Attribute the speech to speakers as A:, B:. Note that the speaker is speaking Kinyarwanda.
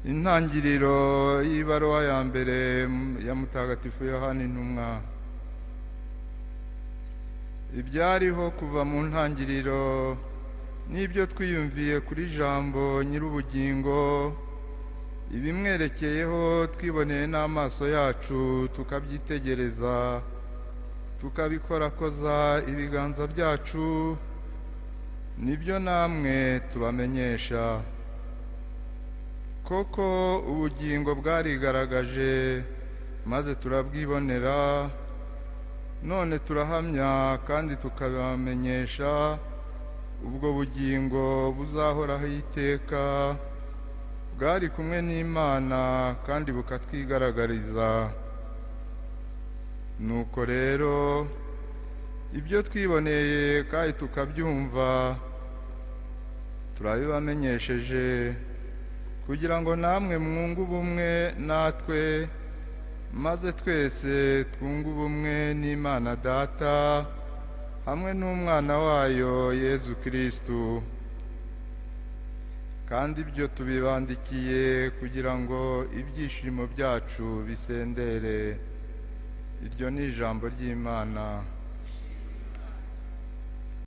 A: Intangiriro y'ibaruwa ya mbere ya Mutagatifu Yohana Intumwa. Ibyariho kuva mu ntangiriro n'ibyo twiyumviye kuri Jambo Nyir'ubugingo, ibimwerekeyeho twiboneye n'amaso yacu tukabyitegereza, tukabikorakoza ibiganza byacu, nibyo namwe tubamenyesha. Koko ubugingo bwarigaragaje maze turabwibonera, none turahamya kandi tukabamenyesha ubwo bugingo buzahoraho iteka, bwari kumwe n'Imana kandi bukatwigaragariza. Nuko rero ibyo twiboneye kandi tukabyumva turabibamenyesheje, kugira ngo namwe mwunge ubumwe natwe, maze twese twunge ubumwe n'Imana Data hamwe n'Umwana wayo Yezu Kristu. Kandi ibyo tubibandikiye kugira ngo ibyishimo byacu bisendere. Iryo ni ijambo ry'Imana.